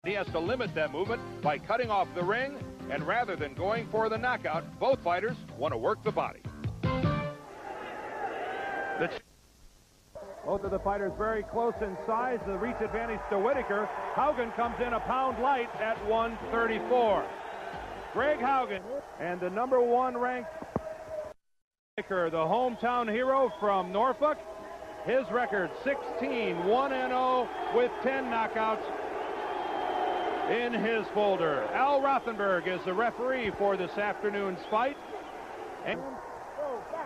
He has to limit that movement by cutting off the ring, and rather than going for the knockout, both fighters want to work the body. Both of the fighters very close in size. The reach advantage to Whitaker. Haugen comes in a pound light at 134. Greg Haugen and the #1 ranked Whitaker, the hometown hero from Norfolk. His record 16-1-0 with 10 knockouts in his folder. Al Rothenberg is the referee for this afternoon's fight. And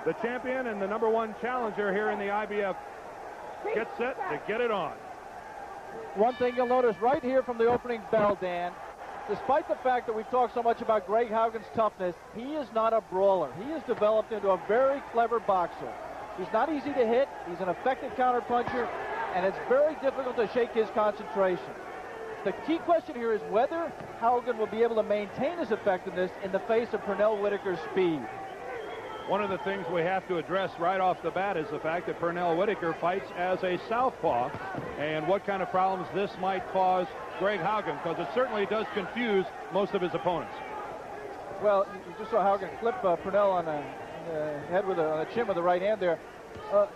the champion and the #1 challenger here in the IBF gets set to get it on. One thing you'll notice right here from the opening bell, Dan, despite the fact that we've talked so much about Greg Haugen's toughness, he is not a brawler. He has developed into a very clever boxer. He's not easy to hit. He's an effective counterpuncher, and it's very difficult to shake his concentration. The key question here is whether Haugen will be able to maintain his effectiveness in the face of Pernell Whitaker's speed. One of the things we have to address right off the bat is the fact that Pernell Whitaker fights as a southpaw, and what kind of problems this might cause Greg Haugen, because it certainly does confuse most of his opponents. Well, you just saw Haugen flip Pernell on the head with on the chin with the right hand there.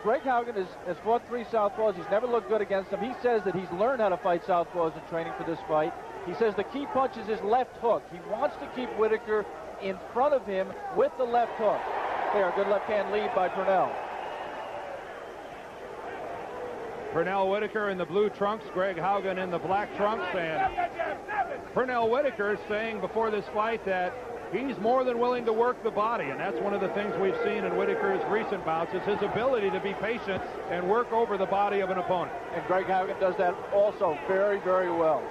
Greg Haugen has fought 3 southpaws. He's never looked good against them. He says that he's learned how to fight southpaws in training for this fight. He says the key punch is his left hook. He wants to keep Whitaker in front of him with the left hook. There, a good left-hand lead by Pernell. Pernell Whitaker in the blue trunks, Greg Haugen in the black trunks, and Pernell Whitaker saying before this fight that he's more than willing to work the body, and that's one of the things we've seen in Whitaker's recent bouts is his ability to be patient and work over the body of an opponent. And Greg Haugen does that also very, very well.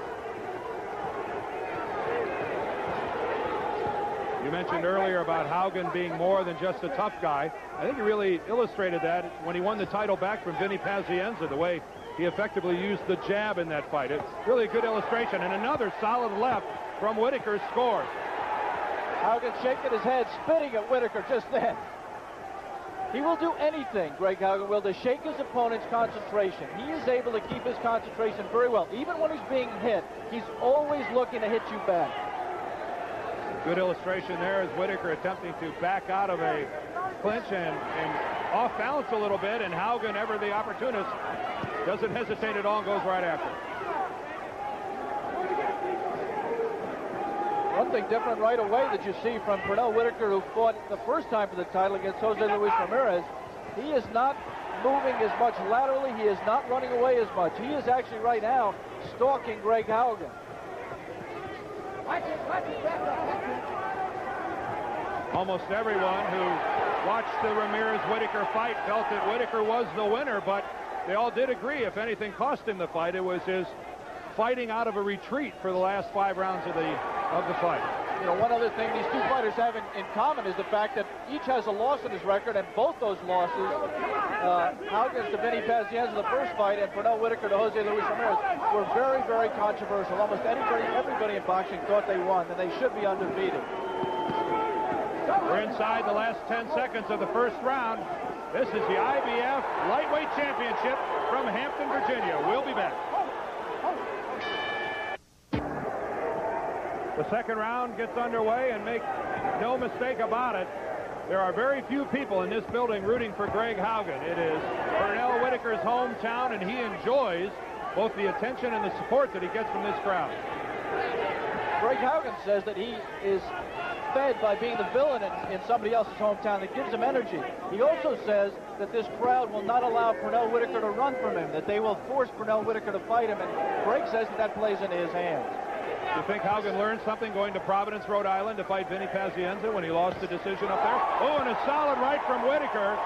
You mentioned earlier about Haugen being more than just a tough guy. I think he really illustrated that when he won the title back from Vinny Pazienza, the way he effectively used the jab in that fight. It's really a good illustration, and another solid left from Whitaker scores. Haugen shaking his head, spitting at Whitaker just then. He will do anything, Greg Haugen will, to shake his opponent's concentration. He is able to keep his concentration very well. Even when he's being hit, he's always looking to hit you back. Good illustration there as Whitaker attempting to back out of a clinch and off balance a little bit, and Haugen, ever the opportunist, doesn't hesitate at all and goes right after. One thing different right away that you see from Pernell Whitaker, who fought the first time for the title against Jose Luis Ramirez, he is not moving as much laterally. He is not running away as much. He is actually right now stalking Greg Haugen. Almost everyone who watched the Ramirez-Whitaker fight felt that Whitaker was the winner, but they all did agree if anything cost him the fight, it was his fighting out of a retreat for the last 5 rounds of the fight. You know, one other thing these two fighters have in common is the fact that each has a loss in his record, and both those losses, Haugen's to Vinny Pazienza the first fight, and Pernell Whitaker to Jose Luis Ramirez, were very, very controversial. Almost everybody in boxing thought they won, and they should be undefeated. We're inside the last 10 seconds of the first round. This is the IBF Lightweight Championship from Hampton, Virginia. We'll be back. The second round gets underway, and make no mistake about it, there are very few people in this building rooting for Greg Haugen. It is Pernell Whitaker's hometown, and he enjoys both the attention and the support that he gets from this crowd. Greg Haugen says that he is fed by being the villain in somebody else's hometown. That gives him energy. He also says that this crowd will not allow Pernell Whitaker to run from him, that they will force Pernell Whitaker to fight him, and Greg says that plays into his hands. Do you think Haugen learned something going to Providence, Rhode Island to fight Vinny Pazienza when he lost the decision up there? Oh, and a solid right from Whitaker.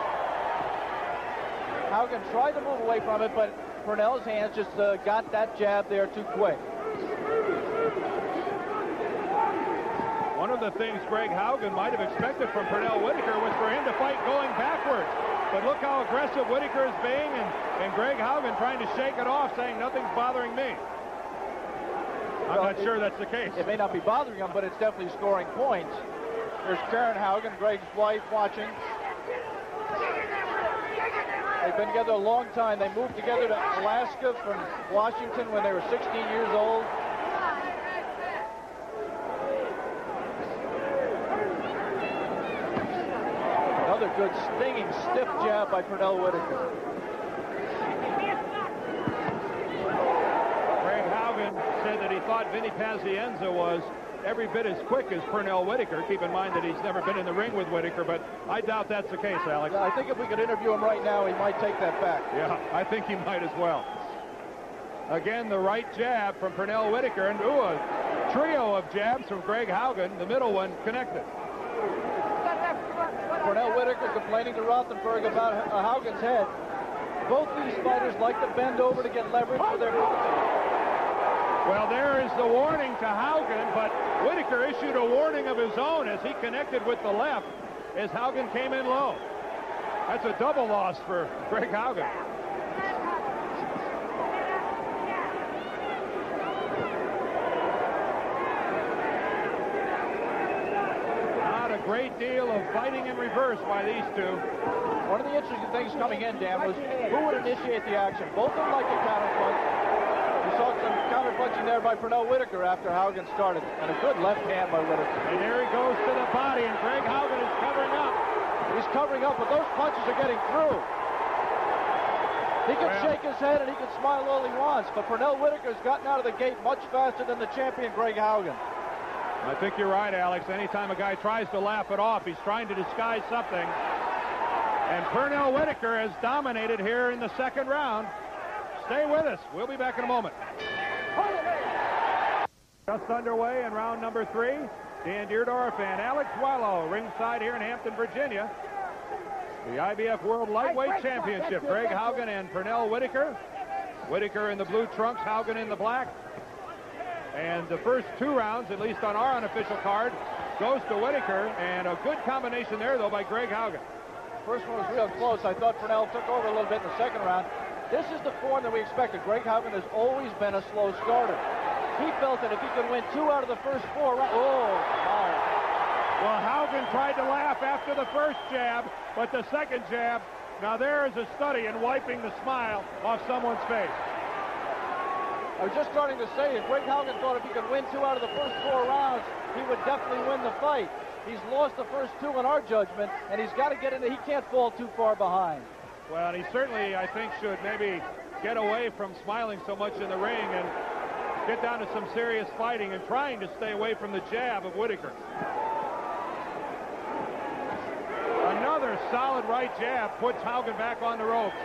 Haugen tried to move away from it, but Pernell's hands just got that jab there too quick. One of the things Greg Haugen might have expected from Pernell Whitaker was for him to fight going backwards. But look how aggressive Whitaker is being, and Greg Haugen trying to shake it off, saying nothing's bothering me. I'm not sure that's the case. It may not be bothering him, but it's definitely scoring points. There's Karen Haugen, Greg's wife, watching. They've been together a long time. They moved together to Alaska from Washington when they were 16 years old. good, stinging, stiff jab by Pernell Whitaker. Greg Haugen said that he thought Vinny Pazienza was every bit as quick as Pernell Whitaker. Keep in mind that he's never been in the ring with Whitaker, but I doubt that's the case, Alex. Yeah, I think if we could interview him right now, he might take that back. Yeah, I think he might as well. Again, the right jab from Pernell Whitaker, and a trio of jabs from Greg Haugen, the middle one connected. Pernell Whitaker complaining to Rothenberg about Haugen's head. Both these fighters like to bend over to get leverage for their punches. Well, there is the warning to Haugen, but Whitaker issued a warning of his own as he connected with the left as Haugen came in low. That's a double loss for Greg Haugen. Great deal of fighting in reverse by these two. One of the interesting things coming in, Dan, was who would initiate the action. Both of them like to counterpunch. We saw some counterpunching there by Pernell Whitaker after Haugen started, and a good left hand by Whitaker. And there he goes to the body, and Greg Haugen is covering up. He's covering up, but those punches are getting through. He can shake his head and he can smile all he wants, but Pernell Whitaker's gotten out of the gate much faster than the champion Greg Haugen. I think you're right, Alex. Anytime a guy tries to laugh it off, he's trying to disguise something. And Pernell Whitaker has dominated here in the second round. Stay with us. We'll be back in a moment. Just underway in round number 3. Dan Deerdorf and Alex Wallow ringside here in Hampton, Virginia. The IBF World Lightweight Championship. Greg Haugen and Pernell Whitaker. Whitaker in the blue trunks, Haugen in the black. And the first 2 rounds, at least on our unofficial card, goes to Whitaker. And a good combination there, though, by Greg Haugen. First one was real close. I thought Pernell took over a little bit in the second round. This is the form that we expected. Greg Haugen has always been a slow starter. He felt that if he could win 2 out of the first 4 rounds... Oh, my. Well, Haugen tried to laugh after the first jab, but the second jab, now there is a study in wiping the smile off someone's face. I was just starting to say, if Greg Haugen thought if he could win 2 out of the first 4 rounds, he would definitely win the fight. He's lost the first 2 in our judgment, and he's got to get into, he can't fall too far behind. Well, he certainly, I think, should maybe get away from smiling so much in the ring and get down to some serious fighting and trying to stay away from the jab of Whitaker. Another solid right jab puts Haugen back on the ropes.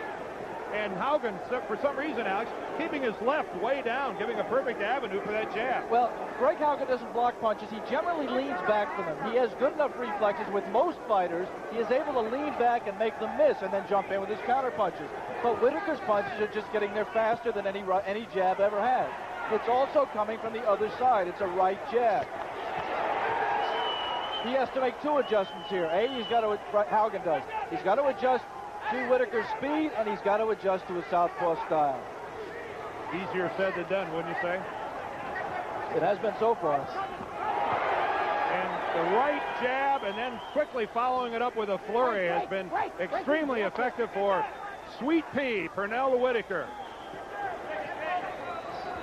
And Haugen, for some reason, Alex, keeping his left way down, giving a perfect avenue for that jab. Well, Greg Haugen doesn't block punches. He generally leans back from them. He has good enough reflexes. With most fighters, he is able to lean back and make them miss and then jump in with his counter punches. But Whitaker's punches are just getting there faster than any jab ever has. It's also coming from the other side. It's a right jab. He has to make 2 adjustments here. He's got to, Haugen does. He's got to adjust to Whitaker's speed, and he's got to adjust to his southpaw style. Easier said than done, wouldn't you say? It has been so far. And the right jab, and then quickly following it up with a flurry, has been extremely effective for Sweet Pea, Pernell Whitaker.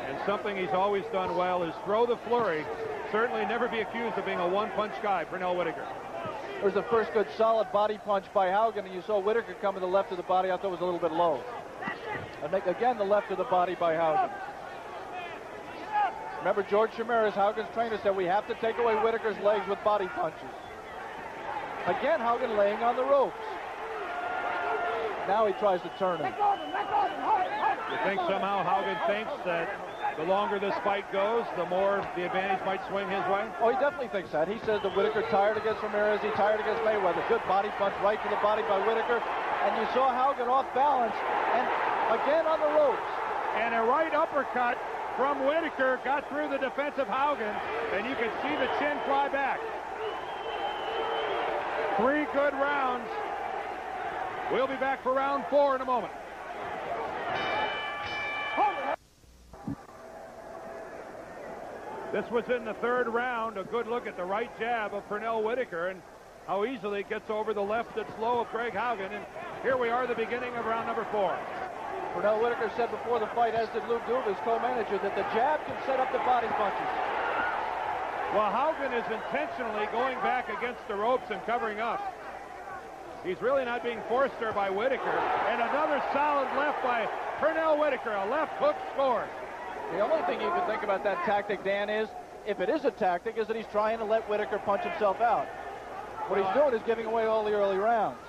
And something he's always done well is throw the flurry. Certainly never be accused of being a one-punch guy, Pernell Whitaker. There's the first good solid body punch by Haugen, and you saw Whitaker come to the left of the body. I thought it was a little bit low. And again, the left of the body by Haugen. Remember, George Ramirez, Haugen's trainer, said we have to take away Whitaker's legs with body punches. Again, Haugen laying on the ropes. Now he tries to turn him. You think somehow Haugen thinks that the longer this fight goes, the more the advantage might swing his way? Oh, he definitely thinks that. He says that Whitaker tired against Ramirez, he tired against Mayweather. Good body punch right to the body by Whitaker. And you saw Haugen off balance and again on the ropes. And a right uppercut from Whitaker got through the defensive Haugen, and you can see the chin fly back. 3 good rounds. We'll be back for round 4 in a moment. This was in the 3rd round. A good look at the right jab of Pernell Whitaker and how easily it gets over the left that's low of Greg Haugen. And here we are at the beginning of round number 4. Pernell Whitaker said before the fight, as did Lou Duva, his co-manager, that the jab can set up the body punches. Well, Haugen is intentionally going back against the ropes and covering up. He's really not being forced there by Whitaker. And another solid left by Pernell Whitaker. A left hook scores. The only thing you can think about that tactic, Dan, is, if it is a tactic, is that he's trying to let Whitaker punch himself out. What he's doing is giving away all the early rounds.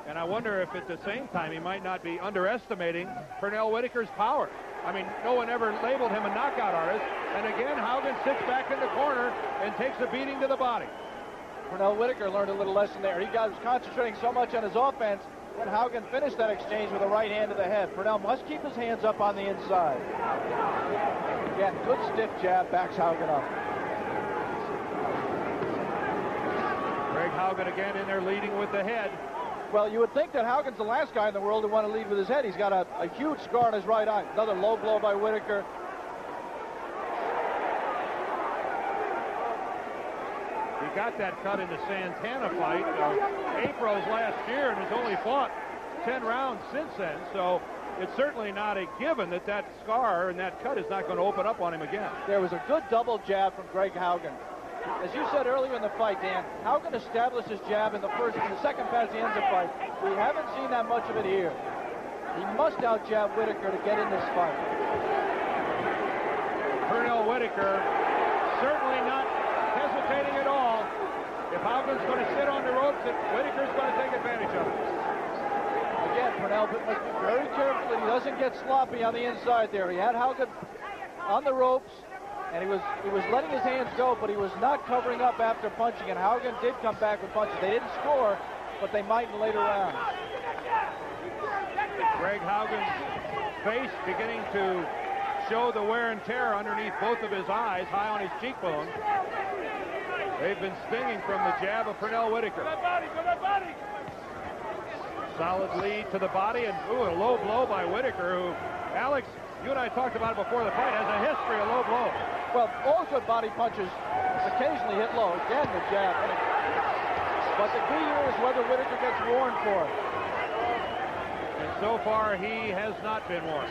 And I wonder if at the same time he might not be underestimating Pernell Whitaker's power. I mean, no one ever labeled him a knockout artist. And again, Haugen sits back in the corner and takes a beating to the body. Pernell Whitaker learned a little lesson there. He was concentrating so much on his offense when Haugen finished that exchange with a right hand to the head. Pernell must keep his hands up on the inside. Again, good stiff jab, backs Haugen up. Greg Haugen again in there leading with the head. Well, you would think that Haugen's the last guy in the world to want to lead with his head. He's got a huge scar on his right eye. Another low blow by Whitaker. He got that cut in the Santana fight April's last year and has only fought 10 rounds since then. So it's certainly not a given that that scar and that cut is not going to open up on him again. There was a good double jab from Greg Haugen. As you said earlier in the fight, Dan, Haugen established his jab in the second pass he ends the fight. We haven't seen that much of it here. He must out-jab Whitaker to get in this fight. Pernell Whitaker certainly not hesitating at all. If Haugen's going to sit on the ropes, Whitaker's going to take advantage of it. Again, Pernell must be very careful that he doesn't get sloppy on the inside there. He had Haugen on the ropes, and he was letting his hands go, but he was not covering up after punching, and Haugen did come back with punches. They didn't score, but they might in later rounds. Greg Haugen's face beginning to show the wear and tear underneath both of his eyes, high on his cheekbone. They've been stinging from the jab of Pernell Whitaker. Solid lead to the body, and a low blow by Whitaker, who, Alex, you and I talked about it before the fight, has a history of low blow. Well, all good body punches occasionally hit low. Again, the jab. But the key here is whether Whitaker gets warned for it. And so far, he has not been warned.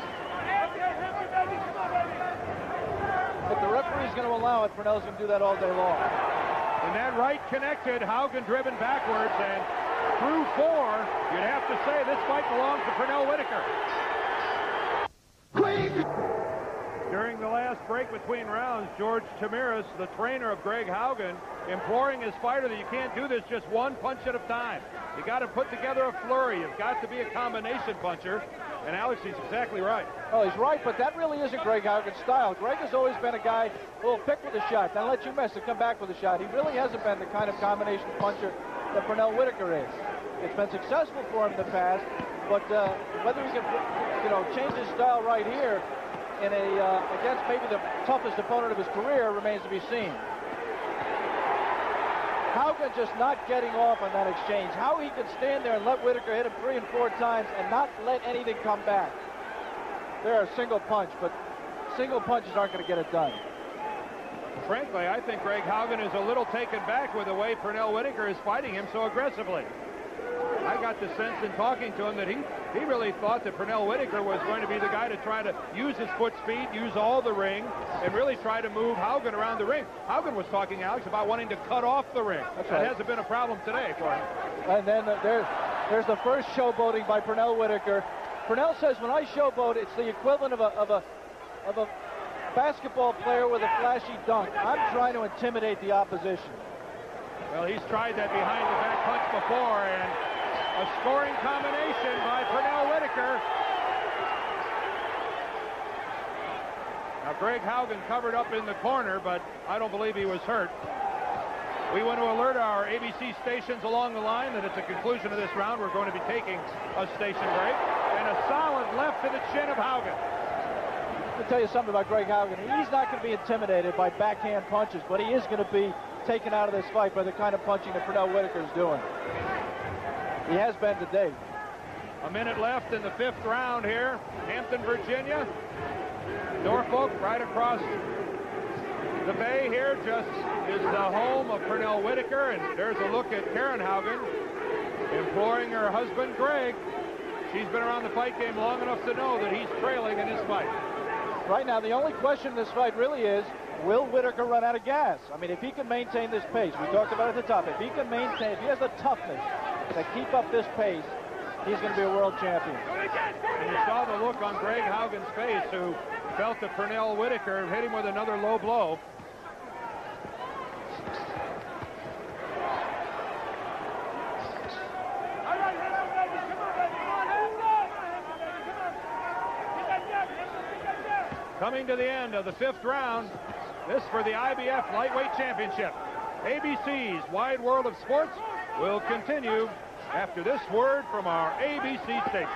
If the referee's going to allow it, Pernell's going to do that all day long. And that right connected, Haugen driven backwards, and through 4, you'd have to say this fight belongs to Pernell Whitaker. During the last break between rounds, George Tamiris, the trainer of Greg Haugen, imploring his fighter that you can't do this just one punch at a time. You got to put together a flurry. You've got to be a combination puncher. And Alex, he's exactly right. Oh, he's right, but that really isn't Greg Haugen's style. Greg has always been a guy who will pick with a shot, then let you miss and come back with a shot. He really hasn't been the kind of combination puncher that Pernell Whitaker is. It's been successful for him in the past, but whether he can, change his style right here in against maybe the toughest opponent of his career remains to be seen. Haugen just not getting off on that exchange. How he could stand there and let Whitaker hit him 3 and 4 times and not let anything come back. They're a single punch, but single punches aren't going to get it done. Frankly, I think Greg Haugen is a little taken back with the way Pernell Whitaker is fighting him so aggressively. I got the sense in talking to him that he really thought that Pernell Whitaker was going to be the guy to try to use his foot speed, use all the ring, and really try to move Haugen around the ring. Haugen was talking, Alex, about wanting to cut off the ring. That's that right. hasn't been a problem today for him. And then there's the first showboating by Pernell Whitaker. Pernell says, when I showboat, it's the equivalent of a basketball player with a flashy dunk. I'm trying to intimidate the opposition. Well, he's tried that behind the back punch before, and a scoring combination by Pernell Whitaker. Now, Greg Haugen covered up in the corner, but I don't believe he was hurt. We want to alert our ABC stations along the line that at the conclusion of this round, we're going to be taking a station break. And a solid left to the chin of Haugen. Let me tell you something about Greg Haugen. He's not going to be intimidated by backhand punches, but he is going to be taken out of this fight by the kind of punching that Pernell Whitaker is doing. He has been today. A minute left in the 5th round here. Hampton, Virginia. Norfolk, right across the bay here, just is the home of Pernell Whitaker. And there's a look at Karen Haugen imploring her husband, Greg. She's been around the fight game long enough to know that he's trailing in this fight. Right now, the only question in this fight really is, will Whitaker run out of gas? I mean, if he can maintain this pace, we talked about it at the top, if he has the toughness to keep up this pace, he's going to be a world champion. And you saw the look on Greg Haugen's face, who felt that Pernell Whitaker hit him with another low blow. Coming to the end of the 5th round, this for the IBF Lightweight Championship. ABC's Wide World of Sports will continue after this word from our ABC station.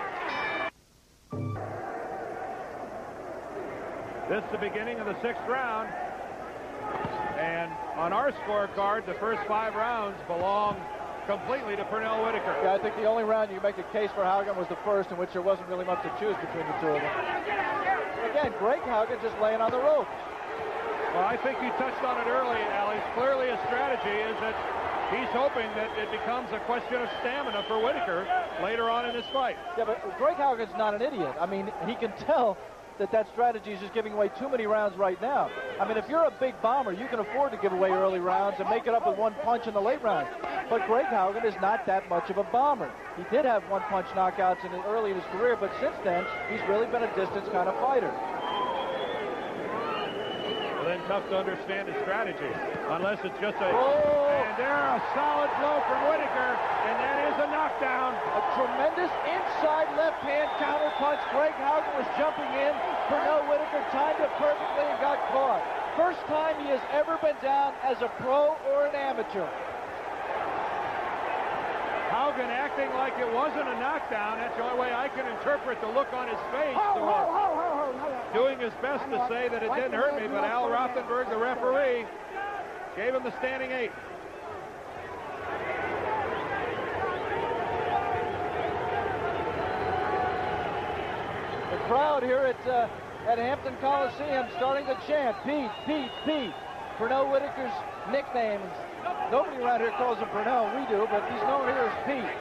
This is the beginning of the 6th round. And on our scorecard, the first 5 rounds belong completely to Pernell Whitaker. Yeah, I think the only round you can make the case for Haugen was the first, in which there wasn't really much to choose between the two of them. Again, Greg Haugen just laying on the rope. Well, I think you touched on it early, Alex. Clearly his strategy is that he's hoping that it becomes a question of stamina for Whitaker later on in this fight. Yeah, but Greg Haugen's not an idiot. I mean, he can tell that strategy is just giving away too many rounds right now. I mean, if you're a big bomber, you can afford to give away early rounds and make it up with one punch in the late rounds. But Greg Haugen is not that much of a bomber. He did have one-punch knockouts early in his career, but since then, he's really been a distance kind of fighter. Well, then tough to understand his strategy, unless it's just a... Oh! And there, a solid blow from Whitaker, and that is a knockdown. A tremendous inside left-hand counter punch. Greg Haugen was jumping in. Pernell Whitaker timed it perfectly and got caught. First time he has ever been down as a pro or an amateur. Haugen acting like it wasn't a knockdown. That's the only way I can interpret the look on his face. Doing his best to say that it didn't hurt me, but Al Rothenberg, the referee, gave him the standing 8. The crowd here at Hampton Coliseum starting to chant, Pete, Pete, Pete. Pernell Whitaker's nickname. Nobody around here calls him Pernell. We do, but he's known here as Pete.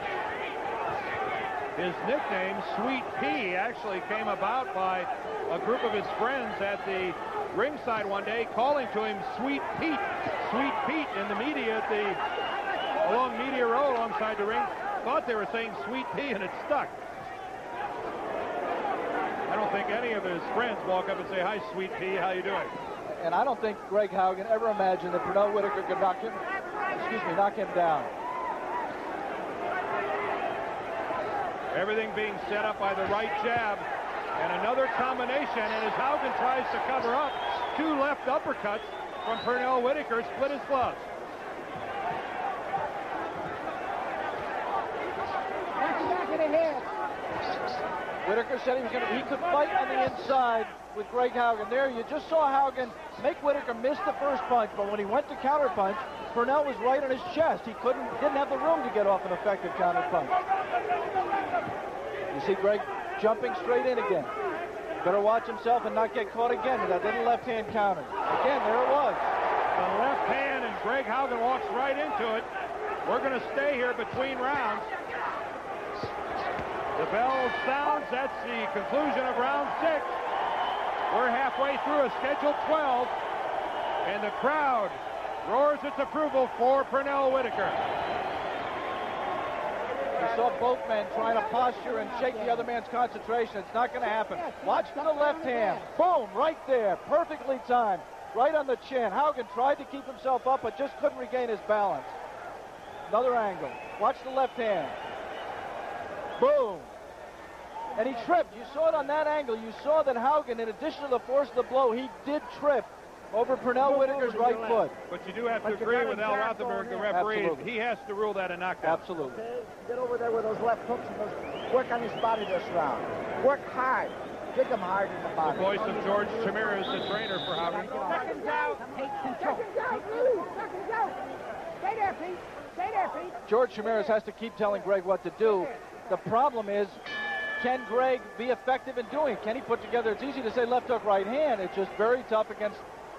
His nickname, Sweet Pea, actually came about by a group of his friends at the ringside one day calling to him Sweet Pete. Sweet Pete in the media along Media Row alongside the ring thought they were saying Sweet Pea, and it stuck. I don't think any of his friends walk up and say, "Hi, Sweet Pea, how you doing?" And I don't think Greg Haugen ever imagined that Pernell Whitaker could knock him down. Everything being set up by the right jab. And another combination, and as Haugen tries to cover up, 2 left uppercuts from Pernell Whitaker split his gloves. Whitaker said he could fight on the inside with Greg Haugen. There, you just saw Haugen make Whitaker miss the first punch, but when he went to counterpunch, Pernell was right on his chest. He didn't have the room to get off an effective counterpunch. You see Greg jumping straight in again. Better watch himself and not get caught again with that little left-hand counter. Again, there it was. The left hand, and Greg Haugen walks right into it. We're going to stay here between rounds. The bell sounds. That's the conclusion of round 6. We're halfway through a scheduled 12, and the crowd roars its approval for Pernell Whitaker. You saw both men trying to posture and shake the other man's concentration. It's not going to happen. Watch for the left hand. Boom, right there. Perfectly timed. Right on the chin. Haugen tried to keep himself up, but just couldn't regain his balance. Another angle. Watch the left hand. Boom. And he tripped. You saw it on that angle. You saw that Haugen, in addition to the force of the blow, he did trip over Pernell Whitaker's right foot. But you do have to agree with Al Rothenberg, the referee. Absolutely. He has to rule that a knockout. Absolutely. Get over there with those left hooks and work on his body this round. Work hard. Kick him hard in the body. The voice of George Chimirez, the trainer for Haugen. Seconds out. Take control. Seconds out. Stay there, Pete. Stay there, Pete. George Chimirez has to keep telling Greg what to do. The problem is, can Greg be effective in doing it? Can he put together, it's easy to say left hook, right hand. It's just very tough against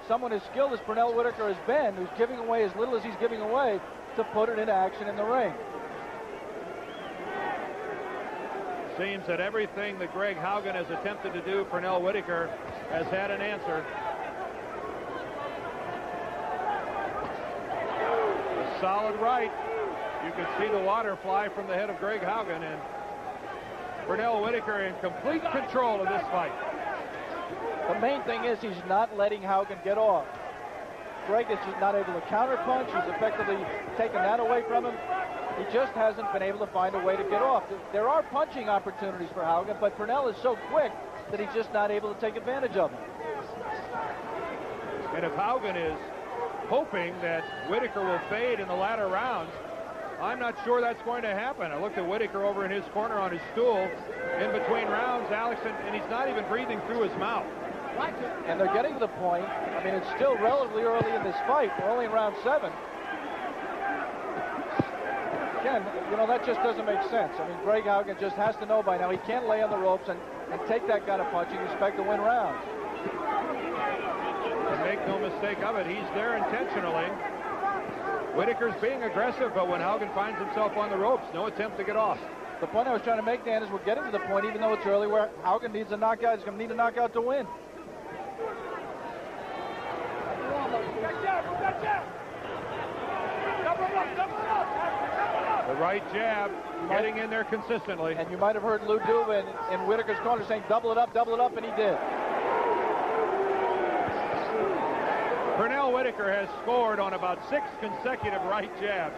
someone as skilled as Pernell Whitaker has been, who's giving away as little as he's giving away, to put it into action in the ring. Seems that everything that Greg Haugen has attempted to do, Pernell Whitaker has had an answer. A solid right. You can see the water fly from the head of Greg Haugen, and Pernell Whitaker in complete control of this fight. The main thing is he's not letting Haugen get off. Greg is just not able to counterpunch. He's effectively taken that away from him. He just hasn't been able to find a way to get off. There are punching opportunities for Haugen, but Pernell is so quick that he's just not able to take advantage of them. And if Haugen is hoping that Whitaker will fade in the latter rounds, I'm not sure that's going to happen. I looked at Whitaker over in his corner on his stool in between rounds, Alex, and he's not even breathing through his mouth. And they're getting to the point, I mean, it's still relatively early in this fight. We're only in round 7. Again, you know, that just doesn't make sense. I mean, Greg Haugen just has to know by now he can't lay on the ropes and take that kind of punching and expect to win rounds. And make no mistake of it, he's there intentionally. Whitaker's being aggressive, but when Haugen finds himself on the ropes, no attempt to get off. The point I was trying to make, Dan, is we're getting to the point, even though it's early, where Haugen needs a knockout. He's going to need a knockout to win. The right jab getting in there consistently. And you might have heard Lou Duva in Whitaker's corner saying, double it up, and he did. Pernell Whitaker has scored on about 6 consecutive right jabs.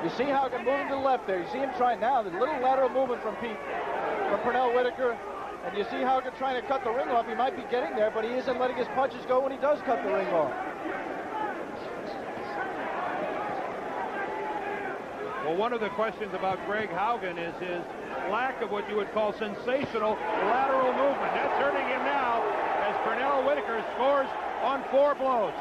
You see Haugen moving to the left there. You see him trying now. The little lateral movement from Pernell Whitaker. And you see Haugen trying to cut the ring off. He might be getting there, but he isn't letting his punches go when he does cut the ring off. Well, one of the questions about Greg Haugen is his lack of what you would call sensational lateral movement. That's hurting him now as Pernell Whitaker scores on 4 blows.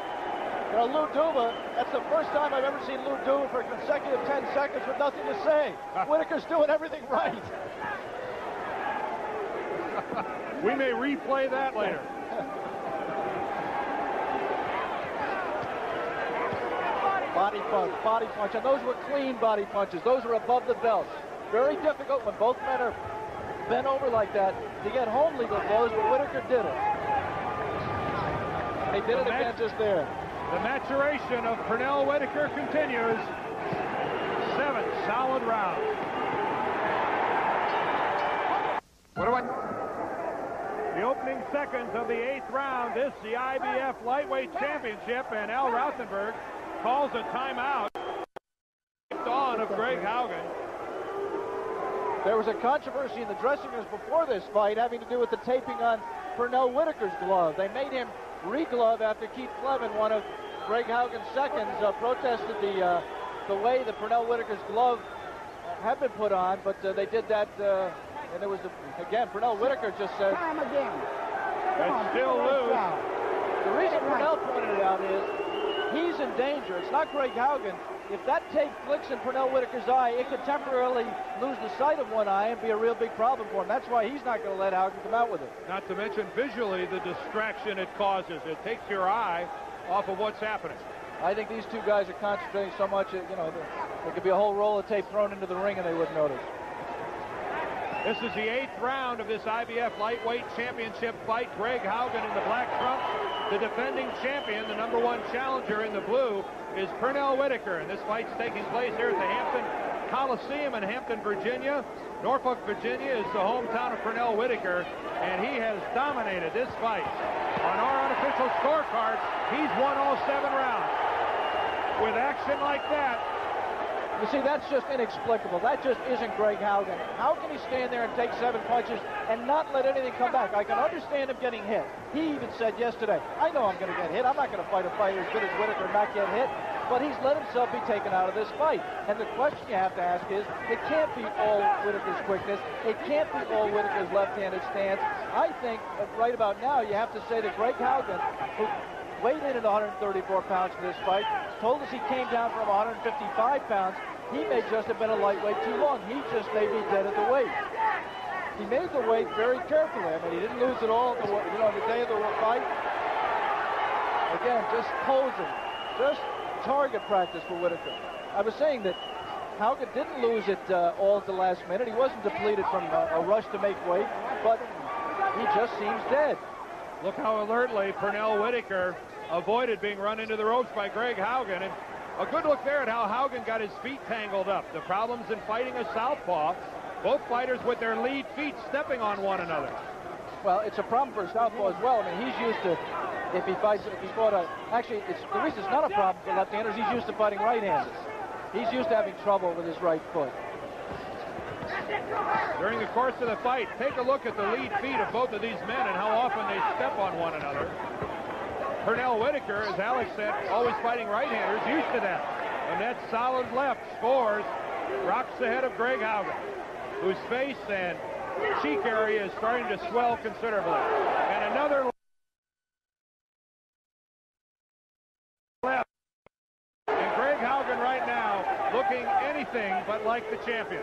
You know, Lou Duva, that's the first time I've ever seen Lou Duva for a consecutive 10 seconds with nothing to say. Whitaker's doing everything right. We may replay that later. Body punch, and those were clean body punches. Those were above the belt. Very difficult when both men are bent over like that to get home legal blows, but Whitaker did it. He did it again just there. The maturation of Pernell Whitaker continues. 7 solid rounds. The opening seconds of the 8th round. This the IBF Lightweight Championship, and Al Rothenberg calls a timeout on of Greg Haugen. There was a controversy in the dressing rooms before this fight having to do with the taping on Pernell Whitaker's glove. They made him re-glove after Keith Clevin, one of Greg Haugen's seconds, protested the way that Pernell Whitaker's glove had been put on, but they did that, and it was, again, Pernell Whitaker just said, Time again. It's still loose. The reason Pernell pointed it out is he's in danger. It's not Greg Haugen. If that tape flicks in Pernell Whitaker's eye, it could temporarily lose the sight of one eye and be a real big problem for him. That's why he's not going to let Haugen come out with it. Not to mention visually the distraction it causes. It takes your eye off of what's happening. I think these two guys are concentrating so much, you know, there could be a whole roll of tape thrown into the ring and they wouldn't notice. This is the 8th round of this IBF Lightweight Championship fight. Greg Haugen in the black trunks. The defending champion, the #1 challenger in the blue, is Pernell Whitaker. And this fight's taking place here at the Hampton Coliseum in Hampton, Virginia. Norfolk, Virginia is the hometown of Pernell Whitaker, and he has dominated this fight. On our unofficial scorecard, he's won all 7 rounds. With action like that, you see, that's just inexplicable. That just isn't Greg Haugen. How can he stand there and take 7 punches and not let anything come back? I can understand him getting hit. He even said yesterday, I know I'm going to get hit. I'm not going to fight a fighter as good as Whitaker and not get hit. But he's let himself be taken out of this fight. And the question you have to ask is, it can't be all Whitaker's quickness. It can't be all Whitaker's left-handed stance. I think right about now you have to say that Greg Haugen, who weighed in at 134 pounds for this fight, told us he came down from 155 pounds. He may just have been a lightweight too long. He just may be dead at the weight. He made the weight very carefully. I mean, he didn't lose it all, on the day of the fight. Again, just posing, just target practice for Whitaker. I was saying that Haugen didn't lose it all at the last minute. He wasn't depleted from a rush to make weight, but he just seems dead. Look how alertly Pernell Whitaker avoided being run into the ropes by Greg Haugen. And a good look there at how Haugen got his feet tangled up. The problems in fighting a southpaw. Both fighters with their lead feet stepping on one another. Well, it's a problem for a southpaw as well. I mean, he's used to, if he fought actually, the reason it's not a problem for left-handers, he's used to fighting right-handers. He's used to having trouble with his right foot. During the course of the fight, take a look at the lead feet of both of these men and how often they step on one another. Pernell Whitaker, as Alex said, always fighting right-handers, used to that. And that solid left scores, rocks the head of Greg Haugen, whose face and cheek area is starting to swell considerably. And another left. And Greg Haugen right now looking anything but like the champion.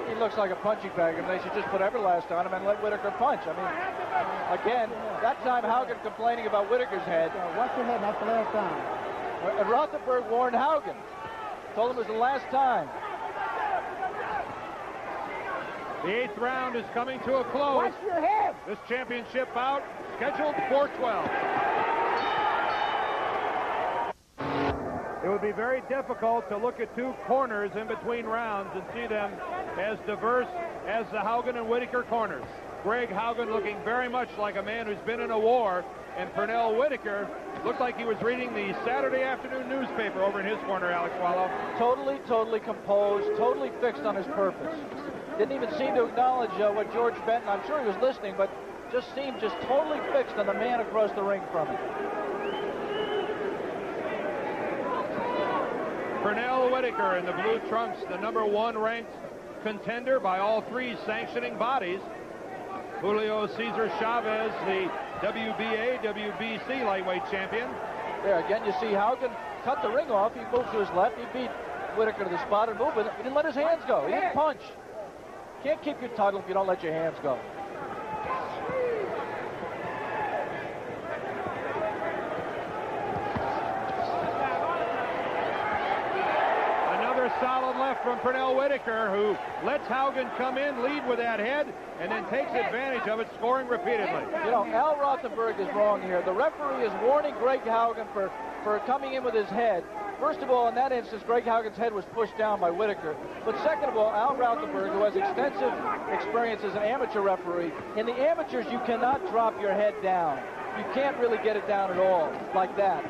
He looks like a punching bag, and they should just put Everlast on him and let Whitaker punch. I mean, again, that time Haugen complaining about Whitaker's head. Watch your head, that's the last time. And Rothenberg warned Haugen. Told him it was the last time. The 8th round is coming to a close. Watch your head. This championship bout scheduled for 12. It would be very difficult to look at two corners in between rounds and see them as diverse as the Haugen and Whitaker corners. Greg Haugen looking very much like a man who's been in a war, and Pernell Whitaker looked like he was reading the Saturday afternoon newspaper over in his corner, Alex Wallow. Totally composed, totally fixed on his purpose. Didn't even seem to acknowledge what George Benton, I'm sure he was listening, but just seemed just totally fixed on the man across the ring from him. Pernell Whitaker in the blue trunks, the #1 ranked contender by all three sanctioning bodies. Julio Cesar Chavez, the WBA, WBC lightweight champion. There again, you see Haugen cut the ring off. He moved to his left. He beat Whitaker to the spot and moved with it. He didn't let his hands go. He didn't punch. Can't keep your title if you don't let your hands go. Another solid left from Pernell Whitaker, who lets Haugen come in, lead with that head, and then takes advantage of it, scoring repeatedly. You know, Al Rothenberg is wrong here. The referee is warning Greg Haugen for coming in with his head. First of all, in that instance, Greg Haugen's head was pushed down by Whitaker. But second of all, Al Rothenberg, who has extensive experience as an amateur referee, in the amateurs, you cannot drop your head down. You can't really get it down at all like that.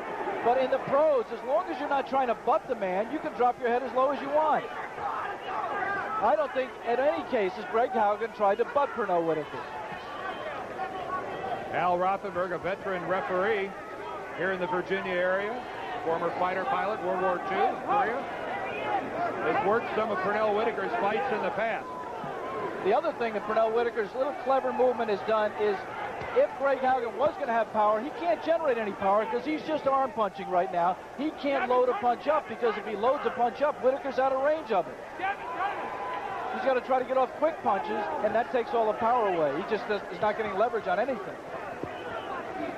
But in the pros, as long as you're not trying to butt the man, you can drop your head as low as you want. I don't think, in any cases, Greg Haugen tried to butt Pernell Whitaker. Al Rothenberg, a veteran referee here in the Virginia area. Former fighter pilot, World War II, Korea. Has worked some of Pernell Whitaker's fights in the past. The other thing that Pernell Whitaker's little clever movement has done is, if Greg Haugen was going to have power, he can't generate any power because he's just arm punching right now. He can't load a punch up because if he loads a punch up, Whitaker's out of range of it. He's got to try to get off quick punches, and that takes all the power away. He just is not getting leverage on anything.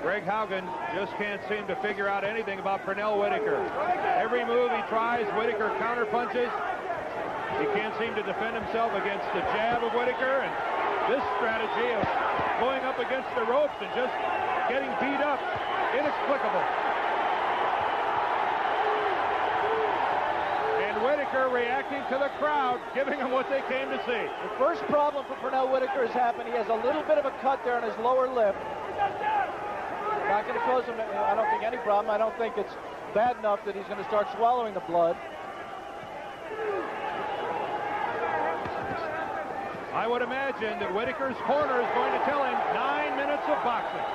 Greg Haugen just can't seem to figure out anything about Pernell Whitaker. Every move he tries, Whitaker counterpunches. He can't seem to defend himself against the jab of Whitaker, and this strategy of going up against the ropes and just getting beat up, inexplicable. And Whitaker reacting to the crowd, giving them what they came to see. The first problem for Pernell Whitaker has happened. He has a little bit of a cut there on his lower lip. Not going to cause him, I don't think, any problem. I don't think it's bad enough that he's going to start swallowing the blood. I would imagine that Whitaker's corner is going to tell him 9 minutes of boxing.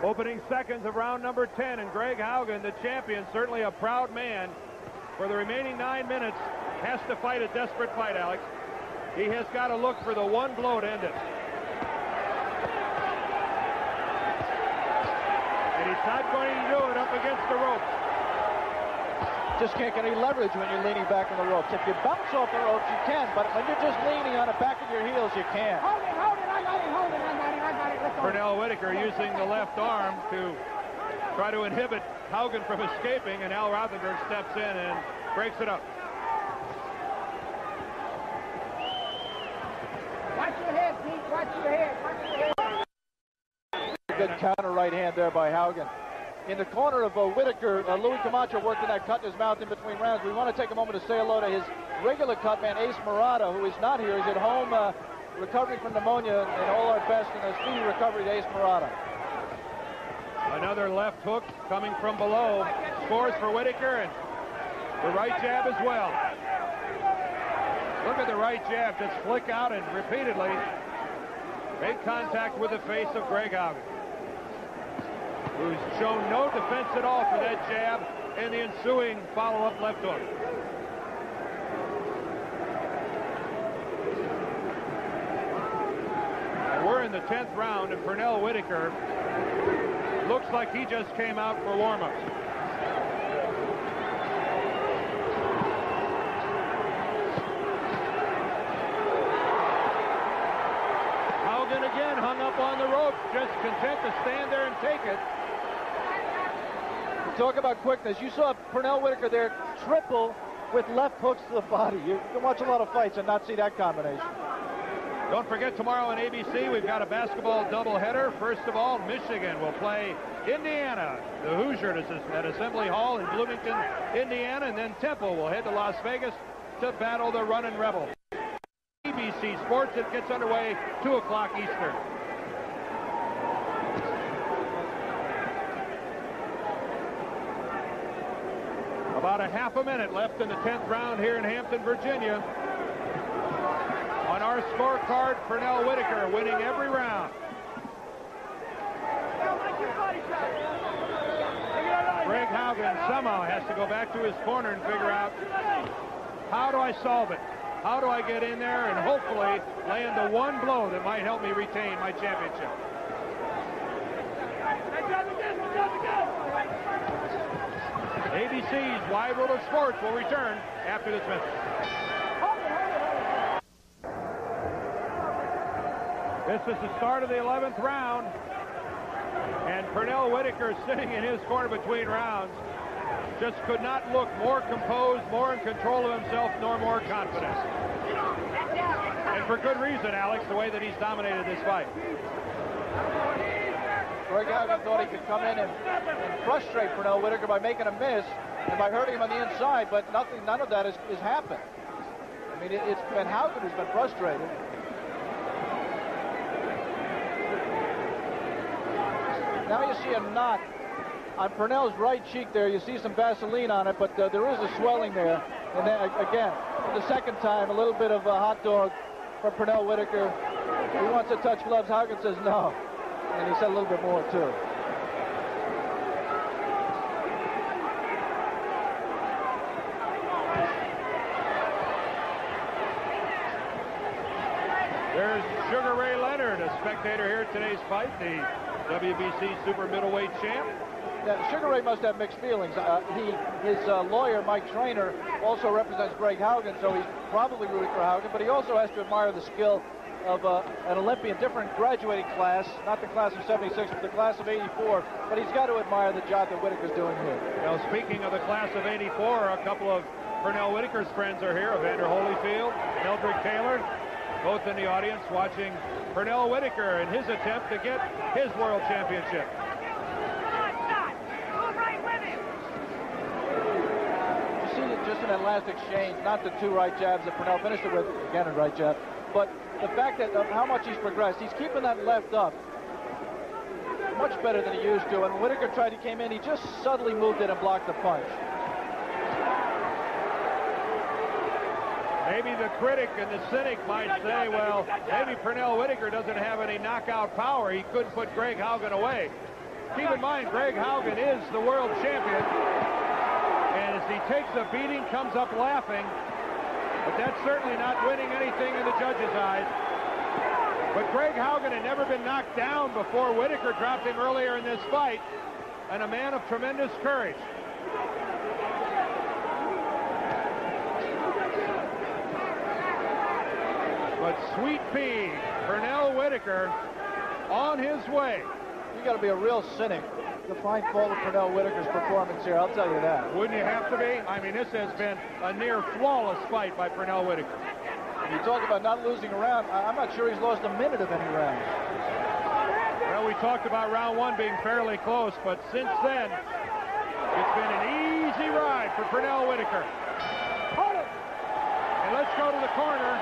Opening seconds of round number 10, and Greg Haugen, the champion, certainly a proud man, for the remaining 9 minutes, has to fight a desperate fight, Alex. He has got to look for the one blow to end it. And he's not going to do it up against the ropes. Just can't get any leverage when you're leaning back on the ropes. If you bounce off the ropes, you can, but when you're just leaning on the back of your heels, you can't. Hold it, I got it. Let's go. Pernell Whitaker using the left arm to try to inhibit Haugen from escaping, and Al Rothenberg steps in and breaks it up. Watch your head, Pete. Watch your head. good counter right hand there by Haugen. In the corner of Whitaker, Louis Camacho working that cut in his mouth in between rounds. We want to take a moment to say hello to his regular cut man, Ace Murata, who is not here. He's at home recovering from pneumonia, and all our best and a speedy recovery to Ace Murata. Another left hook coming from below. Scores for Whitaker, and the right jab as well. Look at the right jab just flick out and repeatedly make contact with the face of Greg Haugen, who's shown no defense at all for that jab and the ensuing follow-up left hook. And we're in the 10th round, and Pernell Whitaker looks like he just came out for warm-ups. Haugen again hung up on the rope, just content to stand there and take it. Talk about quickness. You saw Pernell Whitaker there triple with left hooks to the body. You can watch a lot of fights and not see that combination. Don't forget, tomorrow on ABC, we've got a basketball doubleheader. First of all, Michigan will play Indiana, the Hoosiers at Assembly Hall in Bloomington, Indiana, and then Temple will head to Las Vegas to battle the Runnin' Rebels. ABC Sports, it gets underway 2 o'clock Eastern. About a half a minute left in the 10th round here in Hampton, Virginia. On our scorecard, Pernell Whitaker winning every round. Greg Haugen somehow has to go back to his corner and figure out, how do I solve it? How do I get in there and hopefully land the one blow that might help me retain my championship? ABC's Wide World of Sports will return after this message. This is the start of the 11th round, and Pernell Whitaker, sitting in his corner between rounds, just could not look more composed, more in control of himself, nor more confident. And for good reason, Alex, the way that he's dominated this fight. Greg Haugen thought he could come in and frustrate Pernell Whitaker by making a miss and by hurting him on the inside, but none of that has happened. I mean, it's been Haugen who's been frustrated. Now you see a knot on Pernell's right cheek there. You see some Vaseline on it, but there is a swelling there. And then again, for the second time, a little bit of a hot dog for Pernell Whitaker. He wants to touch gloves. Haugen says no. And he said a little bit more, too. There's Sugar Ray Leonard, a spectator here at today's fight, the WBC super middleweight champ. Yeah, Sugar Ray must have mixed feelings. His lawyer, Mike Trainer, also represents Greg Haugen, so he's probably rooting for Haugen, but he also has to admire the skill of an Olympian, different graduating class, not the class of 76, but the class of 84, but he's got to admire the job that Whitaker's doing here. Now, speaking of the class of 84, a couple of Pernell Whitaker's friends are here, Evander Holyfield, Eldrick Taylor, both in the audience watching Pernell Whitaker in his attempt to get his world championship. You see it just in that last exchange, not the 2 right jabs that Pernell finished it with, again a right jab, but the fact that of how much he's progressed, he's keeping that left up much better than he used to, and when Whitaker tried, he came in, he just subtly moved it and blocked the punch. Maybe the critic and the cynic might say, well, maybe Pernell Whitaker doesn't have any knockout power. He couldn't put Greg Haugen away. Keep in mind, Greg Haugen is the world champion. And as he takes a beating, comes up laughing. But that's certainly not winning anything in the judges' eyes. But Greg Haugen had never been knocked down before Whitaker dropped him earlier in this fight. And a man of tremendous courage. But Sweet Pea, Pernell Whitaker, on his way. You got to be a real cynic to find fault with Pernell Whitaker's performance here, I'll tell you that. Wouldn't you have to be? I mean, this has been a near flawless fight by Pernell Whitaker. You talk about not losing a round. I'm not sure he's lost a minute of any rounds. Well, Well, we talked about round one being fairly close, but since then, it's been an easy ride for Pernell Whitaker. And let's go to the corner.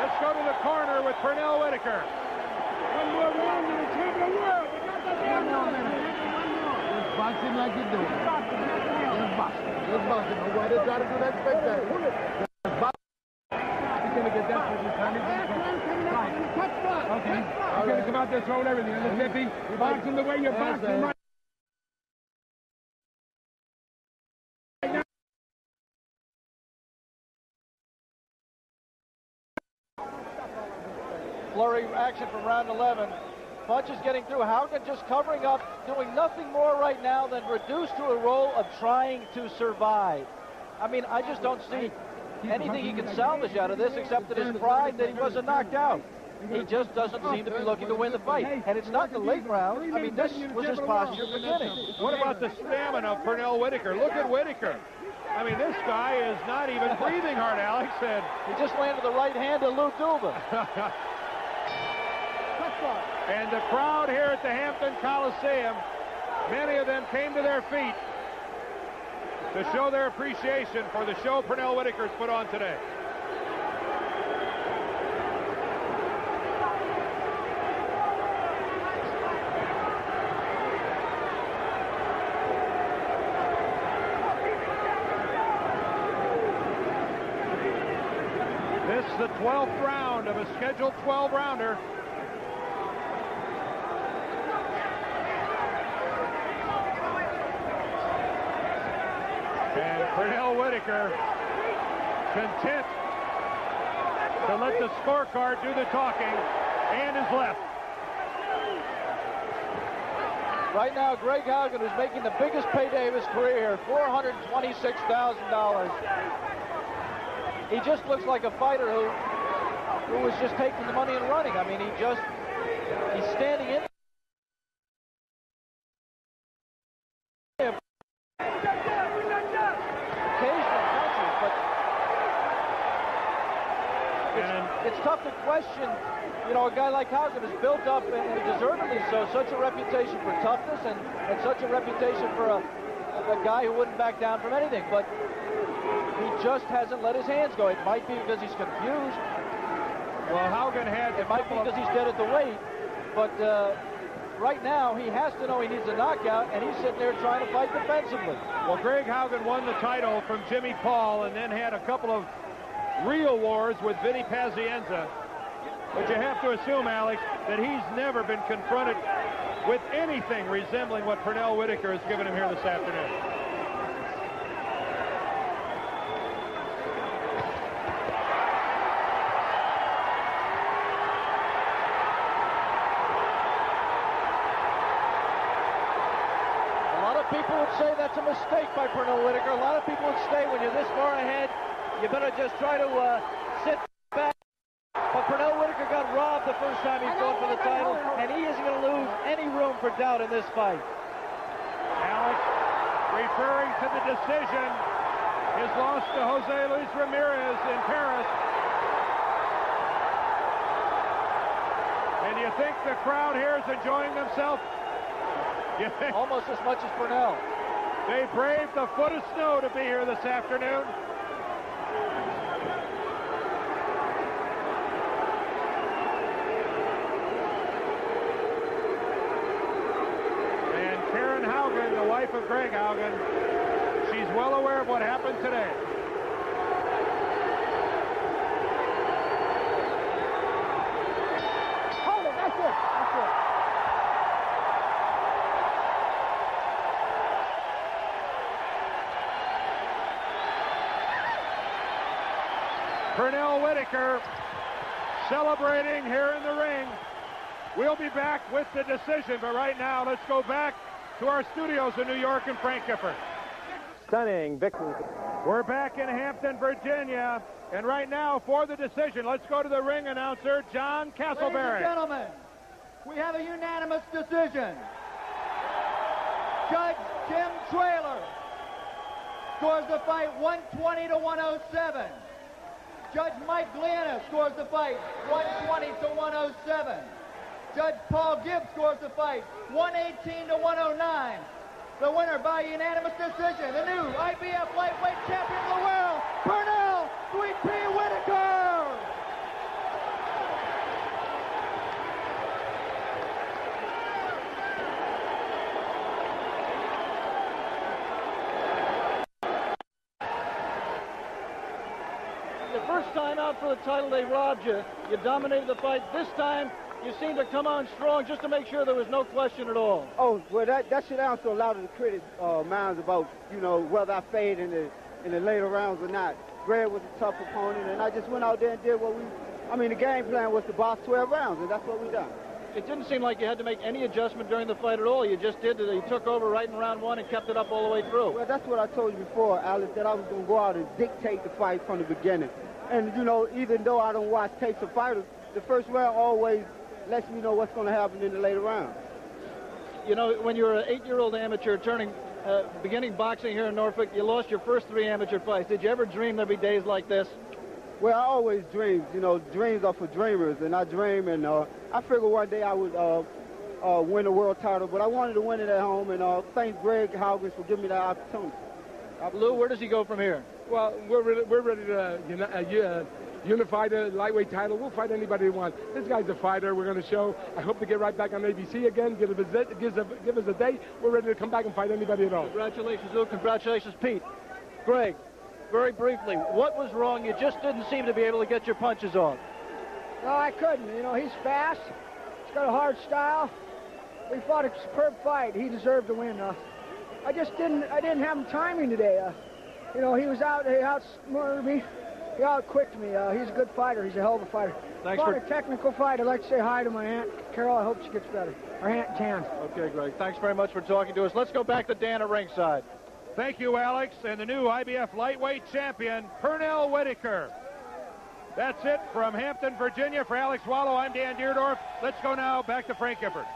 Let's go to the corner with Pernell Whitaker. One more round and the champion of the world. One more minute. Just box him like you do. Just box him. Just box him. Why they try to do that spectacle? Just box him. He's going to get that for this time. Okay. He's going to come out there throwing everything. Understand, P? Box him the way you're boxing right. Flurry action from round 11. Punches getting through. Haugen just covering up, doing nothing more right now than reduced to a role of trying to survive. I mean, I just don't see anything he can salvage out of this except that his pride that he wasn't knocked out. He just doesn't seem to be looking to win the fight. And it's not the late round. I mean, this was his posture beginning. What about the stamina of Pernell Whitaker? Look at Whitaker. I mean, this guy is not even breathing hard, Alex. And he just landed the right hand of Lou Duva. And the crowd here at the Hampton Coliseum, many of them came to their feet to show their appreciation for the show Pernell Whitaker's put on today. This is the 12th round of a scheduled 12-rounder. And Pernell Whitaker content to let the scorecard do the talking and is left. Right now, Greg Haugen is making the biggest payday of his career, $426,000. He just looks like a fighter who was just taking the money and running. I mean, he's standing in. It's tough to question, you know, a guy like Haugen has built up, and deservedly so, such a reputation for toughness and such a reputation for a guy who wouldn't back down from anything. But he just hasn't let his hands go. It might be because he's confused. Well, Haugen had... It might be because he's dead at the weight. But right now, he has to know he needs a knockout, and he's sitting there trying to fight defensively. Well, Greg Haugen won the title from Jimmy Paul and then had a couple of real wars with Vinny Pazienza. But you have to assume, Alex, that he's never been confronted with anything resembling what Pernell Whitaker has given him here this afternoon. A lot of people would say that's a mistake by Pernell Whitaker. A lot of people would say when you're this far ahead, you better just try to sit back. But Pernell Whitaker got robbed the first time he fought for the title, and he isn't going to lose any room for doubt in this fight. Alex, referring to the decision, his loss to Jose Luis Ramirez in Paris. And you think the crowd here is enjoying themselves? Almost as much as Pernell. They braved a foot of snow to be here this afternoon. Haugen, the wife of Greg Haugen, she's well aware of what happened today. Hold it, that's it, that's it. Pernell Whitaker celebrating here in the ring. We'll be back with the decision, but right now let's go back to our studios in New York and Frank Gifford. Stunning victory. We're back in Hampton, Virginia, and right now for the decision, let's go to the ring announcer, John Castleberry. Ladies and gentlemen, we have a unanimous decision. Judge Jim Traylor scores the fight 120 to 107. Judge Mike Gliana scores the fight 120 to 107. Judge Paul Gibbs scores the fight 118 to 109. The winner by unanimous decision, the new IBF lightweight champion of the world, Pernell Sweet Pea Whitaker. The first time out for the title, they robbed you. You dominated the fight. This time, you seemed to come on strong just to make sure there was no question at all. Oh, well, that should answer a lot of the critics' minds about, you know, whether I fade in the later rounds or not. Greg was a tough opponent, and I just went out there and did what the game plan was to box 12 rounds, and that's what we done. It didn't seem like you had to make any adjustment during the fight at all. You just did it. You took over right in round one and kept it up all the way through. Well, that's what I told you before, Alex, that I was going to go out and dictate the fight from the beginning. And, you know, even though I don't watch tapes of fighters, the first round always lets me know what's going to happen in the later rounds. You know, when you were an 8-year-old amateur beginning boxing here in Norfolk, you lost your first 3 amateur fights. Did you ever dream there'd be days like this? Well, I always dreamed. You know, dreams are for dreamers, and I dream, and I figured one day I would win a world title, but I wanted to win it at home, and thank Greg Haugen for giving me that opportunity. Lou, where does he go from here? Well, we're ready to unify the lightweight title. We'll fight anybody we want. This guy's a fighter. We're going to show. I hope to get right back on ABC again. Give us a day. We're ready to come back and fight anybody at all. Congratulations, Lou. Congratulations, Pete. Greg, very briefly, what was wrong? You just didn't seem to be able to get your punches off. No, I couldn't. You know, he's fast. He's got a hard style. We fought a superb fight. He deserved to win. I didn't have him timing today. You know, he outsmarted me. He outquicked me. He's a good fighter. He's a hell of a fighter. Thanks for a technical fight. I'd like to say hi to my Aunt Carol. I hope she gets better. Our Aunt Tan. Okay, Greg. Thanks very much for talking to us. Let's go back to Dan at ringside. Thank you, Alex, and the new IBF lightweight champion, Pernell Whitaker. That's it from Hampton, Virginia. For Alex Wallow, I'm Dan Deerdorf. Let's go now back to Frank Gifford.